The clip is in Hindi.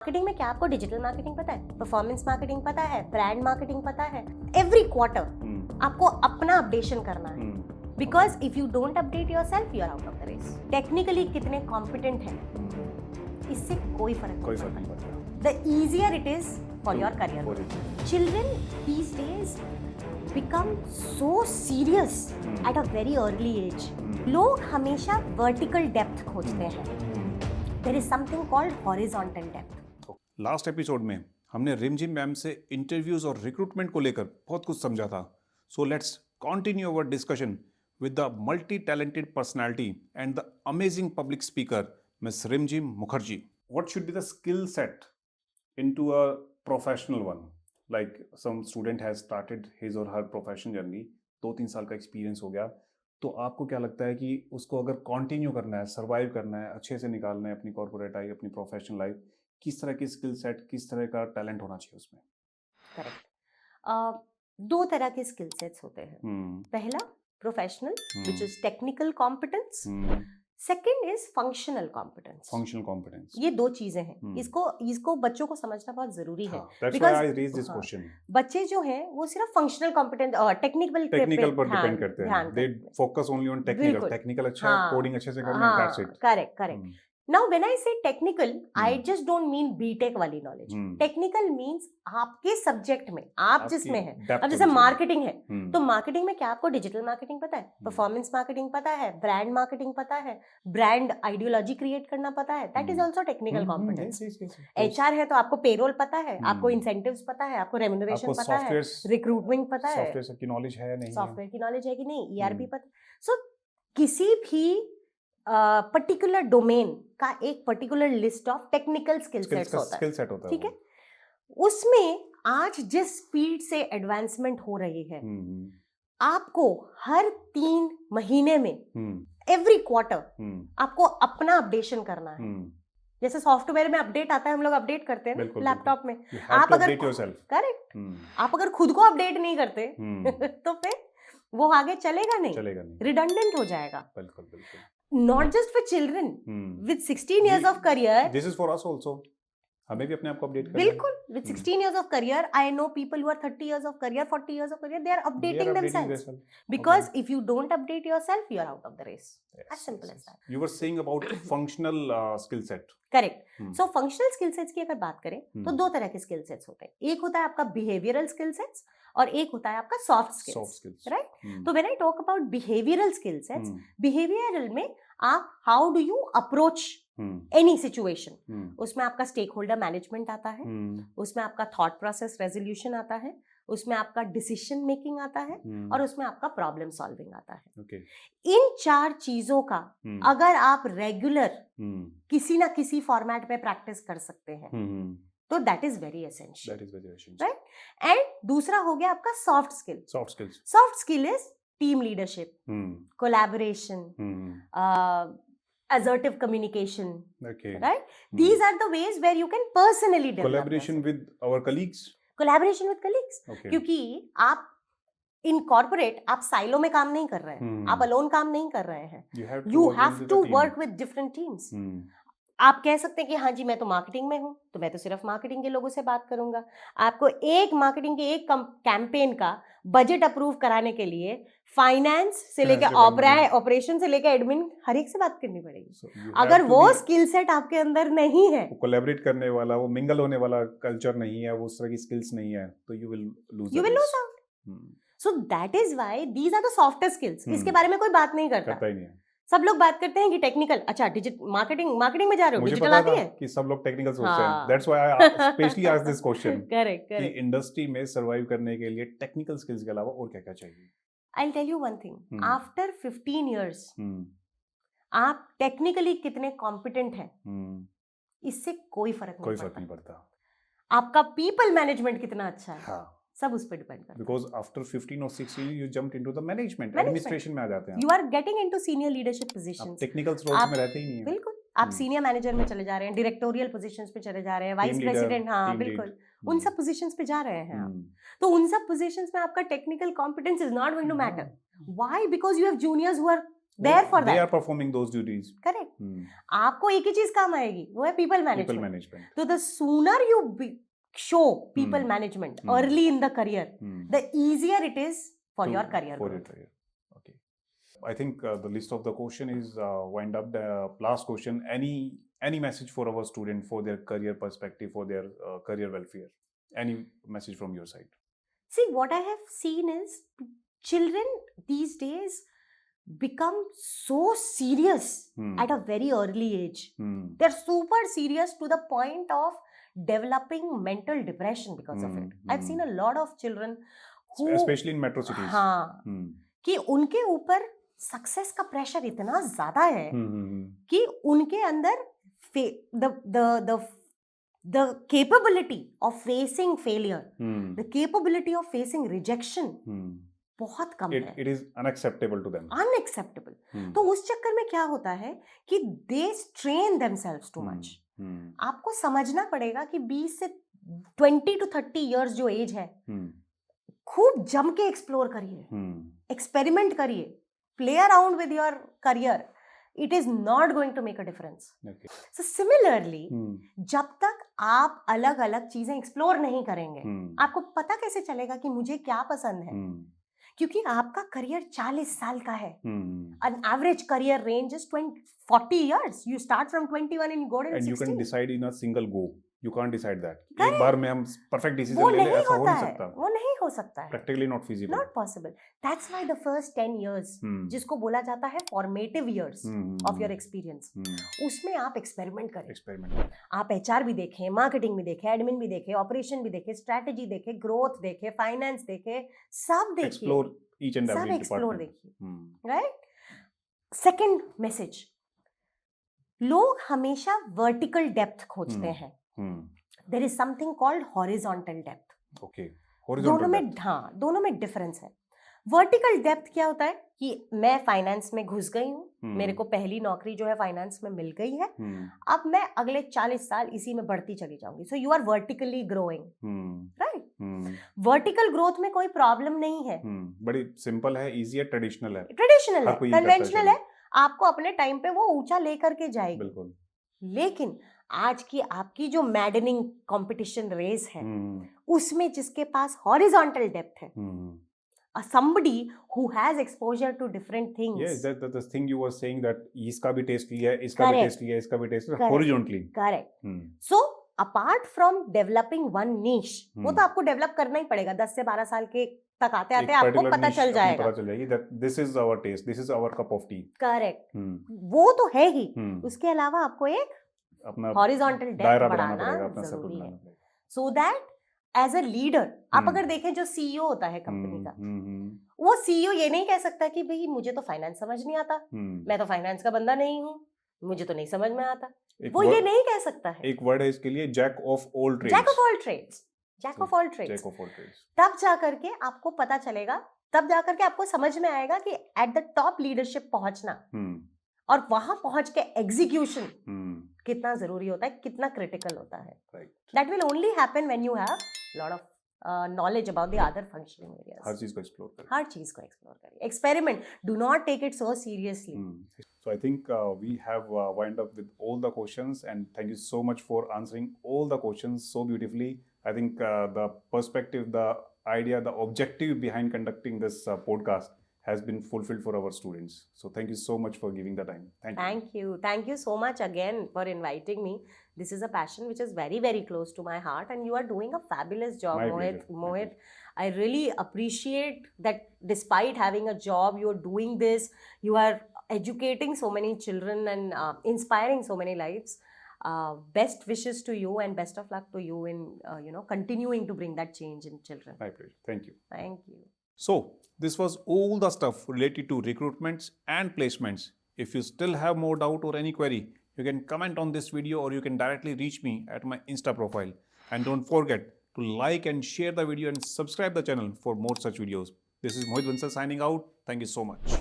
मार्केटिंग में क्या आपको डिजिटल मार्केटिंग पता है, परफॉर्मेंस मार्केटिंग पता है, ब्रांड मार्केटिंग पता है? एवरी क्वार्टर आपको अपना अपडेशन करना है, because if you don't update yourself you are out of the race. Technically कितने कॉम्पिटेंट हैं इससे कोई फर्क नहीं पड़ता। The easier it is for your career. Children these days become so serious at a very early age. लोग हमेशा vertical depth खोजते हैं. There is something called horizontal depth. Last episode में हमने रिमझिम मैम से इंटरव्यूज और रिक्रूटमेंट को लेकर बहुत कुछ समझा था. So let's continue our discussion with the multi-talented personality and the amazing public speaker, Ms. Rimjim Mukherjee. What should be the skill set into a professional one? Like some student has started his or her profession journey, 2-3 साल का एक्सपीरियंस हो गया, तो आपको क्या लगता है कि उसको अगर कंटिन्यू करना है, सर्वाइव करना है, अच्छे से निकालना है अपनी कॉर्पोरेट लाइफ, अपनी प्रोफेशनल लाइफ, किस तरह की स्किल सेट, किस तरह का टैलेंट होना चाहिए उसमें? करेक्ट. दो तरह के स्किल सेट्स होते हैं. पहला professional, which is technical competence. Second is functional competence. Functional competence, ये दो चीजें हैं. इसको बच्चों को समझना बहुत जरूरी है. That's why I raised this question. बच्चे जो हैं वो सिर्फ फंक्शनल कॉम्पिटेंस और टेक्निकल पर डिपेंड करते हैं. They focus only on technical. Technical अच्छा है, कोडिंग अच्छे से करना है, that's it. Correct. Now when I say technical, I just don't mean B.Tech वाली knowledge. Technical means आपके सब्जेक्ट में, आप जिसमें है. अब जैसे मार्केटिंग है, तो मार्केटिंग में क्या आपको डिजिटल मार्केटिंग पता है, परफॉर्मेंस मार्केटिंग पता है, ब्रांड मार्केटिंग पता है, ब्रांड आइडियोलॉजी क्रिएट करना पता है, that is also technical competence. HR है तो आपको पेरोल पता है, आपको इंसेंटिव्स पता है, आपको रेम्यूनरेशन पता है, रिक्रूटमेंट पता है, सॉफ्टवेयर की नॉलेज है नहीं, सॉफ्टवेयर की नॉलेज है कि नहीं, ERP पता. सो किसी भी पर्टिकुलर डोमेन का एक particular list of technical skill set होता है. ठीक है. उसमें आज जिस स्पीड से एडवांसमेंट हो रही है, आपको हर 3 महीने में एवरी क्वार्टर आपको अपना अपडेशन करना है. जैसे सॉफ्टवेयर में अपडेट आता है, हम लोग अपडेट करते हैं लैपटॉप में. आप अगर करेक्ट, आप अगर खुद को अपडेट नहीं करते तो फिर वो आगे चलेगा नहीं, रिडंडेंट हो जाएगा. बिल्कुल. Not just for children. With 16 years of career. This is for us also. हमें भी अपने आप को अपडेट करना है. बिल्कुल. With 16 years of career, I know people who are 30 years of career, 40 years of career, they are updating themselves. Because if you don't update yourself, you are out of the race. As simple as that. You were saying about functional skill set. Correct. So functional skill sets की अगर बात करें तो दो तरह के skill sets होते हैं. एक होता है आपका behavioral skill sets और एक होता है आपका soft skills. Right? तो when I talk about behavioral skill sets, behavioral में आप how do you approach any situation, उसमें आपका स्टेक होल्डर मैनेजमेंट आता है, उसमें आपका थॉट प्रोसेस रेजोल्यूशन आता है, उसमें आपका डिसीजन मेकिंग आता है और उसमें आपका प्रॉब्लम सॉल्विंग आता है. इन 4 चीजों का अगर आप रेगुलर किसी ना किसी फॉर्मेट में प्रैक्टिस कर सकते हैं तो that is very essential. Right. And दूसरा हो गया आपका soft skill. Soft skill is team leadership, collaboration, assertive communication. Right? These are the ways where you can personally develop. Collaboration with our colleagues. क्योंकि आप इन कॉर्पोरेट आप साइलो में काम नहीं कर रहे हैं, आप अलोन काम नहीं कर रहे हैं. You have to work with different teams. आप कह सकते हैं कि हाँ जी मैं तो मार्केटिंग में हूँ तो मैं तो सिर्फ मार्केटिंग के लोगों से बात करूंगा. आपको एक मार्केटिंग के एक कैंपेन का बजट अप्रूव कराने के लिए फाइनेंस से लेकर ऑपरेशन से लेकर एडमिन हर एक से बात करनी पड़ेगी. अगर वो स्किल सेट आपके अंदर नहीं है, कोलैबोरेट करने वाला, वो मिंगल होने वाला कल्चर नहीं है, वो उस तरह की स्किल्स नहीं है, तो you will lose out. So that is why these are the softer skills. इसके बारे में कोई बात नहीं करता ही नहीं है. सब लोग बात करते हैं कि टेक्निकल, अच्छा डिजिटल मार्केटिंग में जा रहे हो, डिजिटल आती है कि सब लोग टेक्निकल सोचते हैं. That's why I specially asked this question. Correct. कि इंडस्ट्री में सरवाइव करने के लिए टेक्निकल स्किल्स के अलावा और क्या-क्या चाहिए? I'll tell you one thing. After 15 years, आप टेक्निकली कितने कॉम्पिटेंट हैं इससे कोई फर्क नहीं पड़ता. आपका पीपल मैनेजमेंट कितना अच्छा है, सब उस पर डिपेंड करता है. Because after 15 or 16 you jumped into the management. Administration में आ जाते हैं. You are getting into senior leadership positions. Technical roles में रहते ही नहीं है. बिल्कुल. आप सीनियर मैनेजर में चले जा रहे हैं, डायरेक्टोरियल पोजीशंस पे चले जा रहे हैं, वाइस प्रेसिडेंट, हाँ बिल्कुल, उन सब पोजीशंस पे जा रहे हैं आप. तो उन सब पोजीशंस में आपका technical competence is not going to matter. Why? Because you have juniors who are there for they that. are performing those duties. Correct. आपको एक ही चीज काम आएगी, वो है people management. So the sooner you show people management early in the career, the easier it is for your career growth. Okay. I think the list of the question is wind up. The last question, any message for our student for their career perspective, for their career welfare? Any message from your side? See, what I have seen is children these days become so serious at a very early age. They're super serious to the point of developing mental depression because of it. I've seen a lot of children who, especially in metro cities, हाँ, कि उनके ऊपर सक्सेस का प्रेशर इतना ज्यादा है कि उनके अंदर the capability of facing failure, the capability of facing rejection बहुत कम है. It is unacceptable to them. Unacceptable. तो उस चक्कर में क्या होता है कि they strain themselves too much. आपको समझना पड़ेगा कि 20 से 20 to 30 years जो एज है, खूब जम के एक्सप्लोर करिए, एक्सपेरिमेंट करिए, play around with your career. It is not going to make a difference. Okay. So similarly, जब तक आप अलग अलग चीजें एक्सप्लोर नहीं करेंगे, आपको पता कैसे चलेगा कि मुझे क्या पसंद है? क्योंकि आपका करियर 40 साल का है. An average career range is 40 years. You start from 21 and you go till 60. And you can decide in a single go. You can't decide that. एक बार में हम perfect decision ले ले, ऐसा हो नहीं सकता. वो नहीं हो सकता है. Practically not feasible. Not possible. That's why the first 10 years, जिसको बोला जाता है formative years of your experience, उसमें आप experiment करें. आप HR भी देखें, marketing भी देखें, admin भी देखें, operation भी देखें, strategy देखें, growth देखें, finance देखें, सब देखिए. Explore each and every सब explore department. देखिए. Right? Second message. लोग हमेशा vertical depth खोजते हैं. There is something called horizontal depth. Okay. दोनों में डिफरेंस है. वर्टिकल डेप्थ क्या होता है कि मैं फाइनेंस में घुस गई हूँ, मेरे को पहली नौकरी जो है फाइनेंस में मिल गई है, अब मैं अगले 40 साल इसी में बढ़ती चली जाऊंगी. So you are vertically growing, right? Vertical growth में कोई प्रॉब्लम नहीं है. बड़ी सिंपल है, इजी है, ट्रेडिशनल है, कन्वेंशनल है. आपको अपने टाइम पे वो ऊंचा लेकर के जाएगी. बिल्कुल. लेकिन आज की आपकी जो मैडनिंग कंपटीशन रेस है, उसमें जिसके पास हॉरिजॉन्टल डेप्थ है, somebody who has exposure to different things. Yes, that's the thing you were saying, that इसका भी टेस्ट लिया है, इसका भी टेस्ट लिया है, इसका भी टेस्ट लिया है, horizontally. Correct. So apart from developing one niche, वो तो आपको डेवलप करना ही पड़ेगा. 10 से 12 साल के तक आते आते आपको पता चल जाएगा. पता चल जाएगी that this is our taste, this is our cup of tea. Correct. वो तो है ही. उसके अलावा आपको एक अपना हॉरिजॉन्टल डेप्थ बढ़ाना जरूरी है. So that as a leader, आप अगर देखें जो सीईओ होता है कंपनी का, वो सीईओ ये नहीं कह सकता कि भाई मुझे तो फाइनेंस समझ नहीं आता, मैं तो फाइनेंस का बंदा नहीं हूँ, मुझे तो नहीं समझ में आता. वो ये नहीं कह सकता है. एक वर्ड है इसके लिए, jack of all trades. Jack of all trades. Jack of all trades. तब जाकर के आपको पता चलेगा, तब जाकर के आपको समझ में आएगा कि एट द टॉप लीडरशिप पहुंचना और वहां पहुंच के एग्जीक्यूशन कितना जरूरी होता है, कितना क्रिटिकल होता है. That will only happen when you have lot of knowledge about the other functioning areas. हर चीज को एक्सप्लोर करें. हर चीज को एक्सप्लोर करें. Experiment. Do not take it so seriously. So I think we have wind up with all the questions, and thank you so much for answering all the questions so beautifully. I think the perspective, the idea, the objective behind conducting this podcast has been fulfilled for our students. So thank you so much for giving the time. Thank you. Thank you so much again for inviting me. This is a passion which is very, very close to my heart, and you are doing a fabulous job, Mohit. I really appreciate that despite having a job, you are doing this. You are educating so many children and inspiring so many lives. Best wishes to you and best of luck to you in continuing to bring that change in children. My pleasure. Thank you. Thank you. So this was all the stuff related to recruitments and placements. If you still have more doubt or any query, you can comment on this video or you can directly reach me at my Insta profile. And don't forget to like and share the video and subscribe the channel for more such videos. This is Mohit Bansal signing out. Thank you so much.